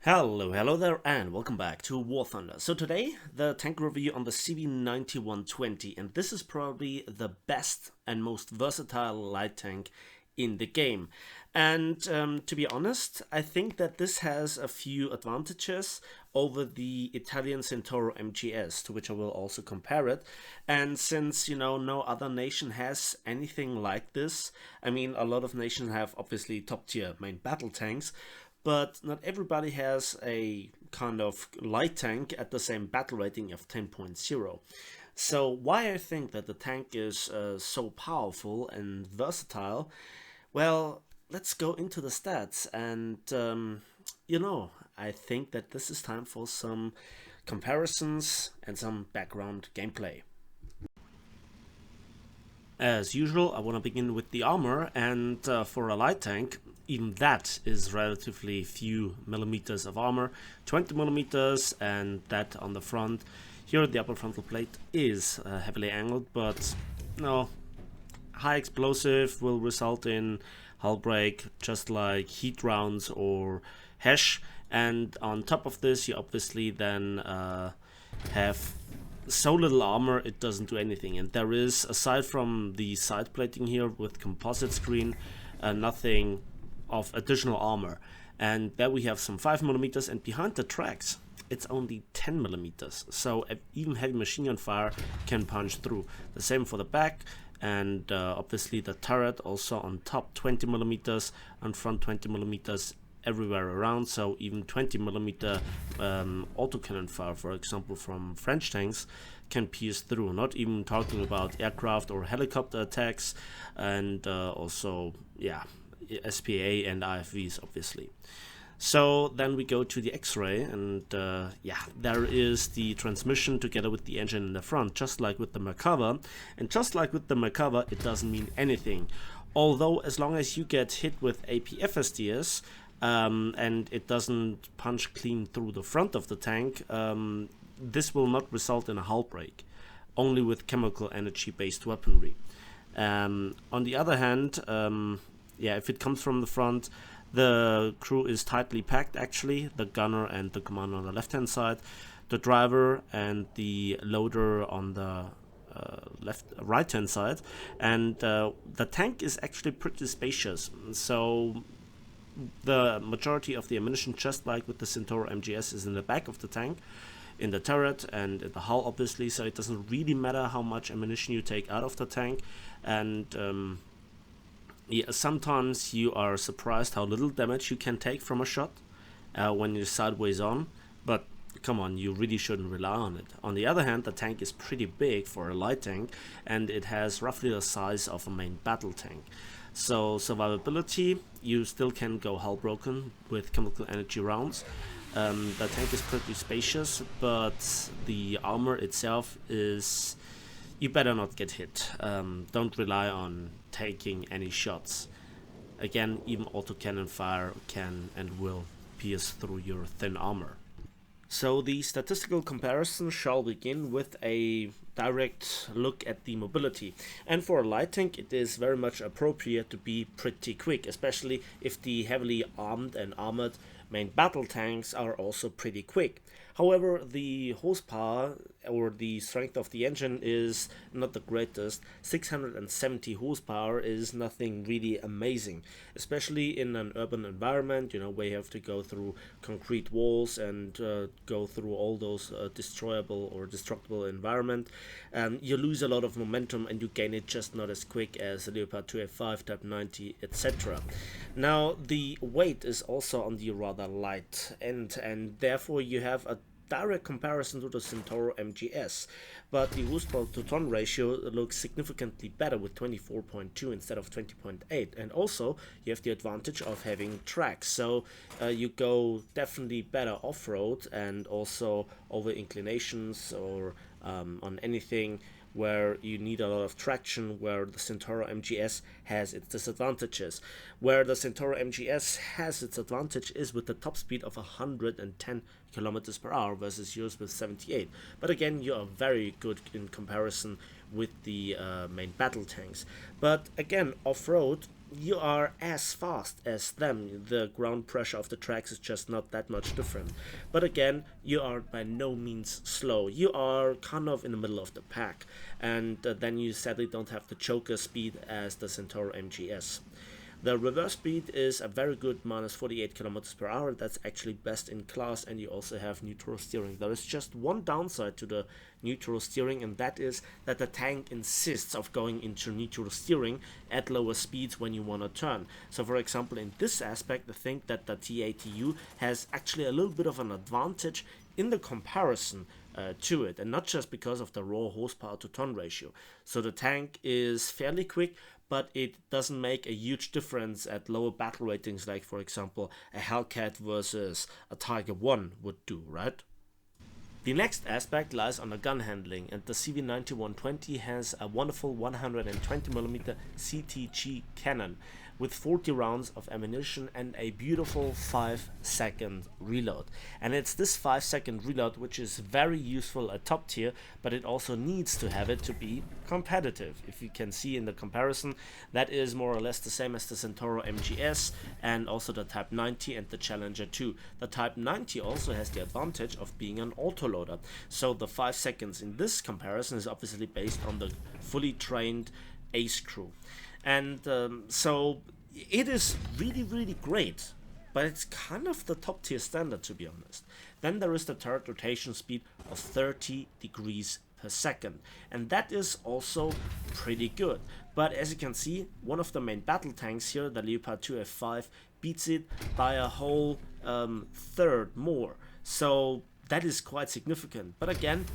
Hello there, and welcome back to War Thunder. So today, the tank review on the CV9120, and this is probably the best and most versatile light tank in the game. And to be honest, I think that this has a few advantages over the Italian Centauro MGS, to which I will also compare it. And since, no other nation has anything like this, I mean, a lot of nations have obviously top tier main battle tanks, but not everybody has a kind of light tank at the same battle rating of 10.0. So why I think that the tank is so powerful and versatile, well, let's go into the stats. And I think that this is time for some comparisons and some background gameplay. As usual, I want to begin with the armor, and for a light tank, even that is relatively few millimeters of armor, 20 millimeters, and that on the front. Here the upper frontal plate is heavily angled, but no, high explosive will result in hull break, just like heat rounds or hash, and on top of this you obviously then have so little armor it doesn't do anything. And there is, aside from the side plating here with composite screen, nothing of additional armor. And there we have some 5 millimeters, and behind the tracks it's only 10 millimeters, so even heavy machine gun fire can punch through. The same for the back, and obviously the turret also on top 20 millimeters, on front 20 millimeters everywhere around, so even 20 millimeter autocannon fire, for example, from French tanks can pierce through, not even talking about aircraft or helicopter attacks, and also, yeah, SPA and IFVs, obviously. So then we go to the X-ray, and there is the transmission together with the engine in the front, just like with the Merkava. And just like with the Merkava, it doesn't mean anything. Although, as long as you get hit with APFSDs, and it doesn't punch clean through the front of the tank, this will not result in a hull break, only with chemical energy based weaponry. On the other hand, if it comes from the front, the crew is tightly packed, actually, the gunner and the commander on the left hand side, the driver and the loader on the right hand side, and the tank is actually pretty spacious, so the majority of the ammunition, just like with the Centauro MGS, is in the back of the tank, in the turret and in the hull, obviously, so it doesn't really matter how much ammunition you take out of the tank. And sometimes you are surprised how little damage you can take from a shot when you're sideways on, but come on, you really shouldn't rely on it. On the other hand, the tank is pretty big for a light tank, and it has roughly the size of a main battle tank. So survivability, you still can go hull broken with chemical energy rounds. The tank is pretty spacious, but the armor itself is, you better not get hit. Don't rely on taking any shots. Again, even autocannon fire can and will pierce through your thin armor. So the statistical comparison shall begin with a direct look at the mobility. And for a light tank, it is very much appropriate to be pretty quick, especially if the heavily armed and armored main battle tanks are also pretty quick. However, the horsepower or the strength of the engine is not the greatest. 670 horsepower is nothing really amazing, especially in an urban environment, where you have to go through concrete walls and go through all those destroyable or destructible environment. You lose a lot of momentum and you gain it just not as quick as the Leopard 2A5, Type 90, etc. Now, the weight is also on the rather light end, and therefore you have a direct comparison to the Centauro MGS, but the horsepower to ton ratio looks significantly better with 24.2 instead of 20.8, and also you have the advantage of having tracks, so you go definitely better off-road and also over inclinations or on anything where you need a lot of traction, where the Centauro MGS has its disadvantages. Where the Centauro MGS has its advantage is with the top speed of 110 kilometers per hour versus yours with 78. But again, you are very good in comparison with the main battle tanks. But again, off-road, you are as fast as them. The ground pressure of the tracks is just not that much different. But again, you are by no means slow. You are kind of in the middle of the pack, and then you sadly don't have the choker speed as the Centaur MGS. The reverse speed is a very good minus 48 kilometers per hour. That's actually best in class, and you also have neutral steering. There is just one downside to the neutral steering, and that is that the tank insists of going into neutral steering at lower speeds when you want to turn. So for example, in this aspect, I think that the TATU has actually a little bit of an advantage in the comparison to it, and not just because of the raw horsepower to ton ratio. So the tank is fairly quick, but it doesn't make a huge difference at lower battle ratings, like for example a Hellcat versus a Tiger 1 would do, right? The next aspect lies on the gun handling, and the CV90-120 has a wonderful 120mm CTG cannon with 40 rounds of ammunition and a beautiful 5-second reload. And it's this 5-second reload which is very useful at top tier, but it also needs to have it to be competitive. If you can see in the comparison, that is more or less the same as the Centaur MGS and also the Type 90 and the Challenger 2. The Type 90 also has the advantage of being an autoloader, so the 5 seconds in this comparison is obviously based on the fully trained ace crew. And so it is really great, but it's kind of the top tier standard, to be honest. Then there is the turret rotation speed of 30 degrees per second, and that is also pretty good. But as you can see, one of the main battle tanks here, the Leopard 2 F5, beats it by a whole third more. So that is quite significant. But again,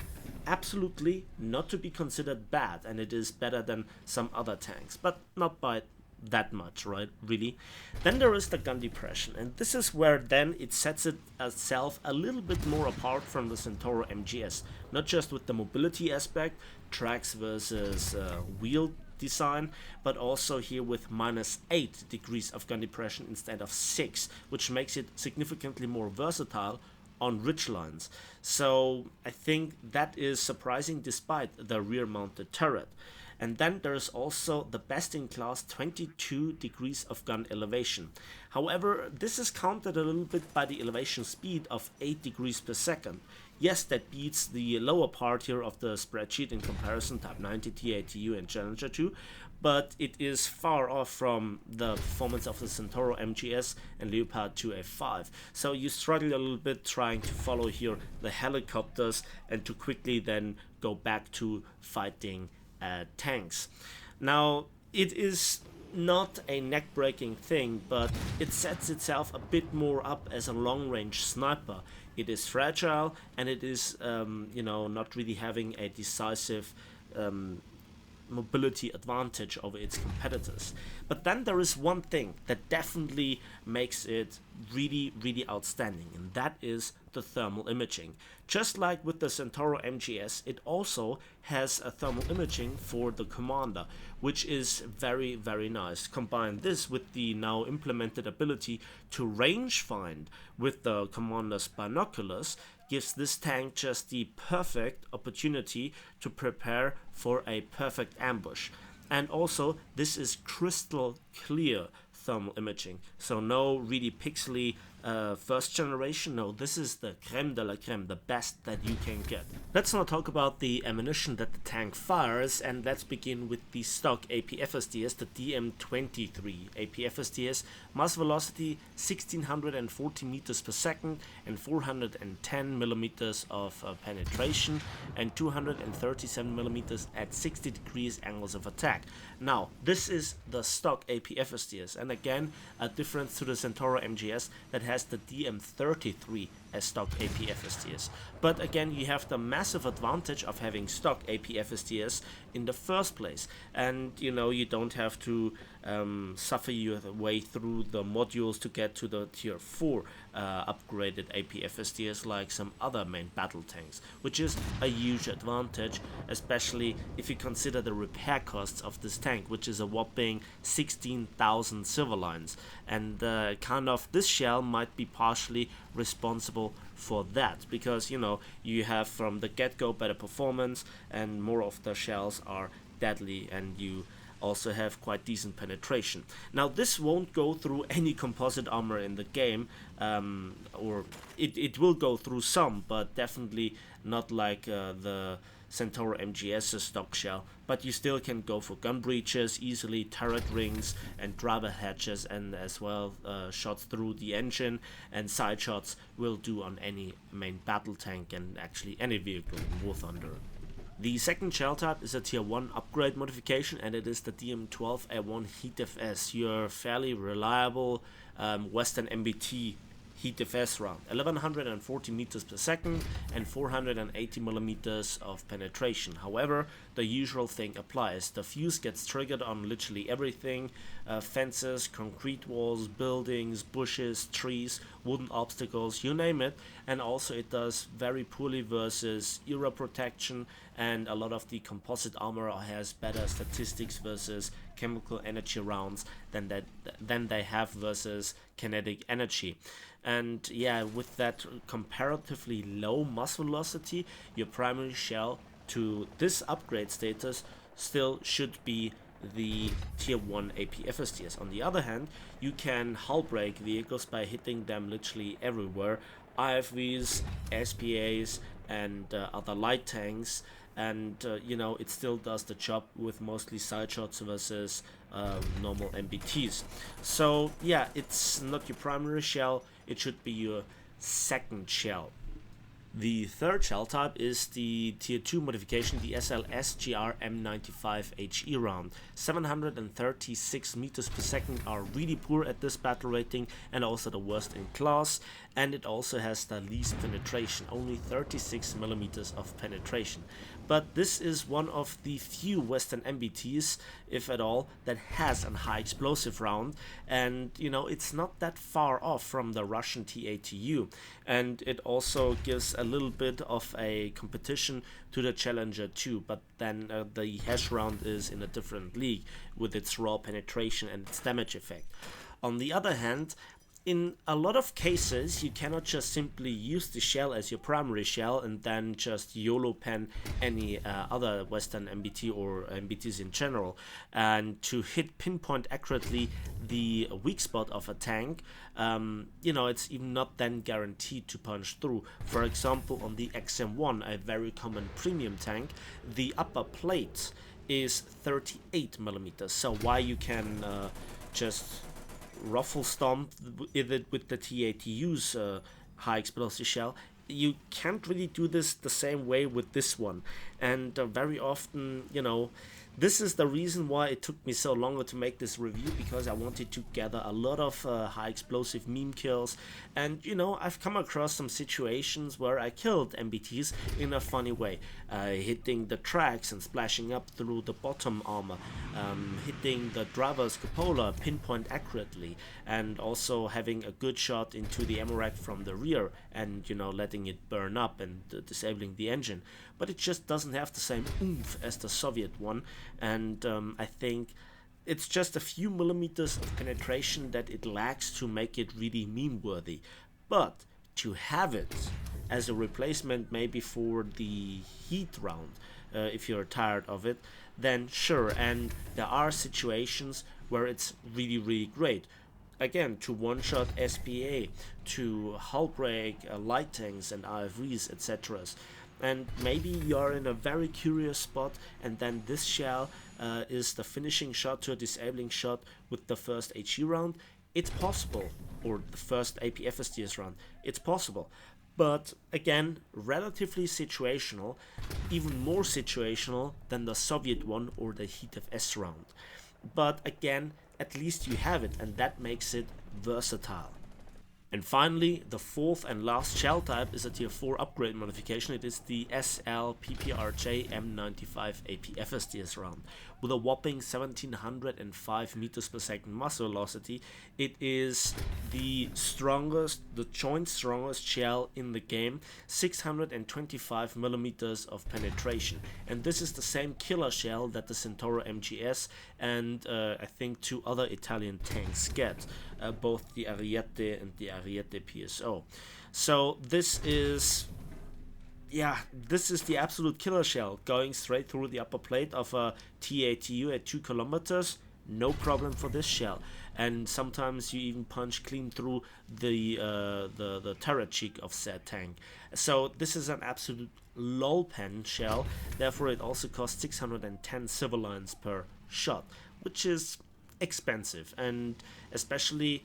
absolutely not to be considered bad, and it is better than some other tanks, but not by that much, right? Really. Then there is the gun depression, and this is where then it sets itself a little bit more apart from the Centaur MGS, not just with the mobility aspect, tracks versus wheel design, but also here with -8 degrees of gun depression instead of 6, which makes it significantly more versatile on ridge lines. So I think that is surprising despite the rear mounted turret. And then there is also the best in class 22 degrees of gun elevation. However, this is countered a little bit by the elevation speed of 8 degrees per second. Yes, that beats the lower part here of the spreadsheet in comparison, Type 90, TATU and Challenger 2, but it is far off from the performance of the Centaur MGS and Leopard 2 F5. So you struggle a little bit trying to follow here the helicopters and to quickly then go back to fighting tanks. Now, it is not a neck-breaking thing, but it sets itself a bit more up as a long-range sniper. It is fragile, and it is, not really having a decisive mobility advantage over its competitors. But then there is one thing that definitely makes it really outstanding, and that is the thermal imaging. Just like with the Centaur MGS, it also has a thermal imaging for the commander, which is very nice. Combine this with the now implemented ability to range find with the commander's binoculars, gives this tank just the perfect opportunity to prepare for a perfect ambush. And also, this is crystal clear thermal imaging, so no really pixely first generation. No, this is the creme de la creme, the best that you can get. Let's now talk about the ammunition that the tank fires, and let's begin with the stock APFSDS, the DM23 APFSDS. Mass velocity 1640 meters per second and 410 millimeters of penetration and 237 millimeters at 60 degrees angles of attack. Now, this is the stock APFSDS, and again, a difference to the Centaur MGS that has the DM33 as stock APFSDS. But again, you have the massive advantage of having stock APFSDS in the first place, and you don't have to suffer your way through the modules to get to the tier 4 upgraded APFSDS like some other main battle tanks, which is a huge advantage, especially if you consider the repair costs of this tank, which is a whopping 16,000 silver lines, and this shell might be partially responsible for that, because you have from the get-go better performance and more of the shells are deadly, and you also have quite decent penetration. Now this won't go through any composite armor in the game, or it will go through some, but definitely not like the Centaur MGS's stock shell, but you still can go for gun breaches easily, turret rings and driver hatches, and as well shots through the engine, and side shots will do on any main battle tank and actually any vehicle in War Thunder. The second shell type is a tier 1 upgrade modification, and it is the DM12A1 Heat FS, your fairly reliable Western MBT Heat FS round. 1140 meters per second and 480 millimeters of penetration. However, the usual thing applies. The fuse gets triggered on literally everything, fences, concrete walls, buildings, bushes, trees, wooden obstacles, you name it. And also it does very poorly versus era protection, and a lot of the composite armor has better statistics versus chemical energy rounds than they have versus kinetic energy. And yeah, with that comparatively low muzzle velocity, your primary shell to this upgrade status still should be the tier 1 APFSTs. On the other hand, you can hull break vehicles by hitting them literally everywhere. IFVs, SPAs and other light tanks, and you know, it still does the job with mostly side shots versus normal MBTs. So yeah, it's not your primary shell, it should be your second shell. The third shell type is the tier 2 modification, the SLS-GR M95HE round. 736 meters per second are really poor at this battle rating and also the worst in class, and it also has the least penetration, only 36 millimeters of penetration. But this is one of the few Western MBTs, if at all, that has a high explosive round, and you know, it's not that far off from the Russian TATU, and it also gives a little bit of a competition to the Challenger 2, but then the hash round is in a different league with its raw penetration and its damage effect. On the other hand, in a lot of cases, you cannot just simply use the shell as your primary shell and then just YOLO pen any other Western MBT or MBTs in general. And to hit pinpoint accurately the weak spot of a tank, you know, it's even not then guaranteed to punch through. For example, on the XM1, a very common premium tank, the upper plate is 38 millimeters. So why you can just ruffle stomp it with the TATU's high explosive shell, you can't really do this the same way with this one. And very often, you know, this is the reason why it took me so long to make this review, because I wanted to gather a lot of high explosive meme kills. And you know, I've come across some situations where I killed MBTs in a funny way, hitting the tracks and splashing up through the bottom armor, hitting the driver's cupola pinpoint accurately, and also having a good shot into the ammo rack from the rear and, you know, letting it burn up and disabling the engine. But it just doesn't have the same oomph as the Soviet one, and I think it's just a few millimeters of penetration that it lacks to make it really meme worthy. But to have it as a replacement maybe for the heat round, if you're tired of it, then sure. And there are situations where it's really great. Again, to one-shot SPA, to hull break light tanks and RFVs, etc. And maybe you're in a very curious spot, and then this shell is the finishing shot to a disabling shot with the first HE round. It's possible, or the first APFSTS round. It's possible, but again, relatively situational, even more situational than the Soviet one or the Heat of S round. But again, at least you have it, and that makes it versatile. And finally, the fourth and last shell type is a tier 4 upgrade modification. It is the SLPPRJ M95 APFSTS round. With a whopping 1705 meters per second muzzle velocity, it is the strongest, the joint strongest shell in the game, 625 millimeters of penetration. And this is the same killer shell that the Centauro MGS and I think 2 other Italian tanks get, both the Ariete and the Ariete PSO. So this is yeah, this is the absolute killer shell, going straight through the upper plate of a TATU at 2 kilometers. No problem for this shell, and sometimes you even punch clean through the turret cheek of said tank. So this is an absolute lol pen shell. Therefore, it also costs 610 civil lines per shot, which is expensive, and especially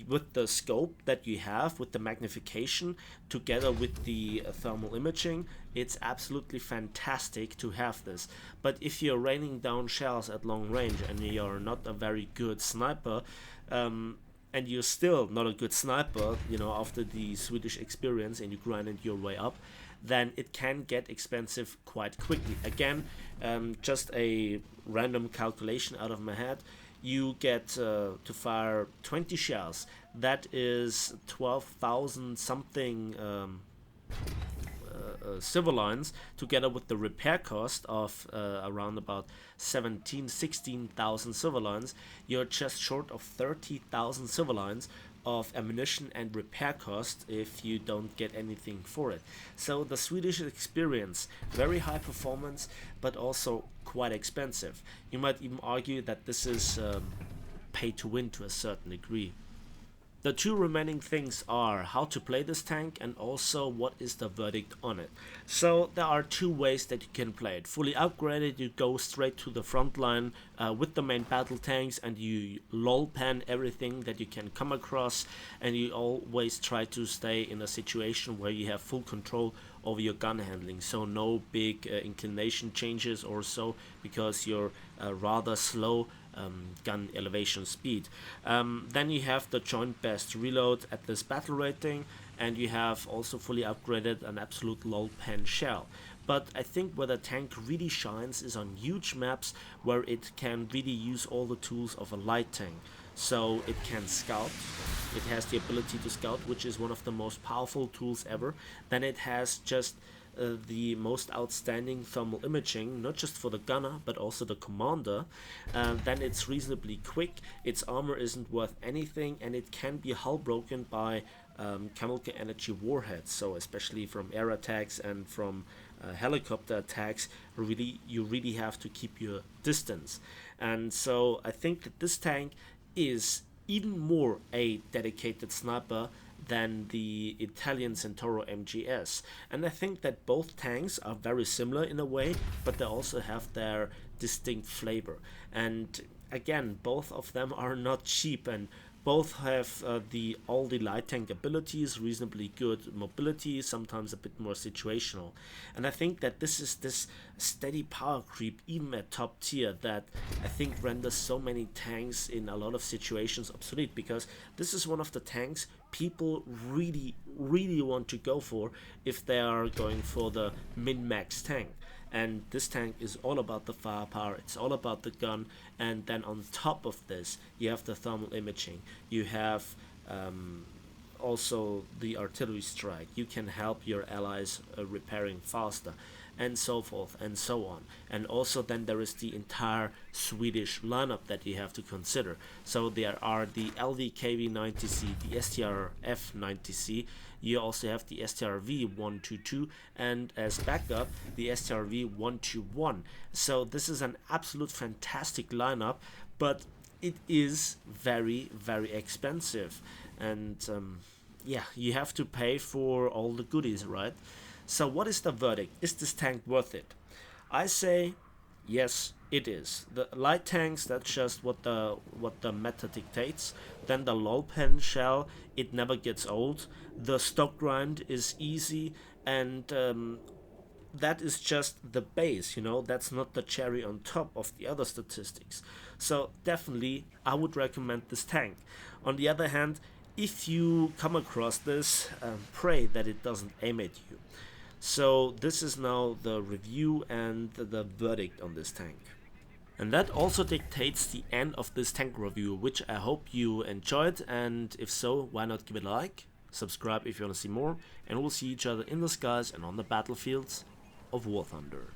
with the scope that you have, with the magnification, together with the thermal imaging, it's absolutely fantastic to have this. But if you're raining down shells at long range and you're not a very good sniper, and you're still not a good sniper, you know, after the Swedish experience and you grinded your way up, then it can get expensive quite quickly. Again, just a random calculation out of my head, you get to fire 20 shells. That is 12,000 something civil lines, together with the repair cost of around about 16,000 civil lines. You're just short of 30,000 civil lines of ammunition and repair cost if you don't get anything for it. So the Swedish experience, very high performance, but also quite expensive. You might even argue that this is pay to win to a certain degree. The two remaining things are how to play this tank and also what is the verdict on it. So there are two ways that you can play it. Fully upgraded, you go straight to the front line with the main battle tanks and you lol pen everything that you can come across, and you always try to stay in a situation where you have full control over your gun handling, so no big inclination changes or so, because you're rather slow gun elevation speed. Then you have the joint best reload at this battle rating, and you have also fully upgraded an absolute lol pen shell. But I think where the tank really shines is on huge maps where it can really use all the tools of a light tank. So it can scout, it has the ability to scout, which is one of the most powerful tools ever. Then it has just the most outstanding thermal imaging, not just for the gunner but also the commander. Then it's reasonably quick, its armor isn't worth anything, and it can be hull broken by chemical energy warheads, so especially from air attacks and from helicopter attacks, you really have to keep your distance. And so I think that this tank is even more a dedicated sniper than the Italian Centauro MGS. And I think that both tanks are very similar in a way, but they also have their distinct flavor. And again, both of them are not cheap, and both have all the light tank abilities, reasonably good mobility, sometimes a bit more situational. And I think that this is this steady power creep, even at top tier, that I think renders so many tanks in a lot of situations obsolete, because this is one of the tanks people really want to go for if they are going for the min-max tank. And this tank is all about the firepower, it's all about the gun, and then on top of this you have the thermal imaging, you have also the artillery strike, you can help your allies repairing faster, and so forth and so on. And also then there is the entire Swedish lineup that you have to consider. So there are the LVKV-90C, the STRF-90C, you also have the STRV-122, and as backup the STRV-121. So this is an absolute fantastic lineup, but it is very expensive, and yeah, you have to pay for all the goodies, right? So what is the verdict? Is this tank worth it? I say yes, it is. The light tanks, that's just what the meta dictates. Then the lol pen shell, it never gets old. The stock grind is easy, and that is just the base, you know, that's not the cherry on top of the other statistics. So definitely I would recommend this tank. On the other hand, if you come across this, pray that it doesn't aim at you. So this is now the review and the verdict on this tank. And that also dictates the end of this tank review, which I hope you enjoyed, and if so, why not give it a like, subscribe if you want to see more, and we'll see each other in the skies and on the battlefields of War Thunder.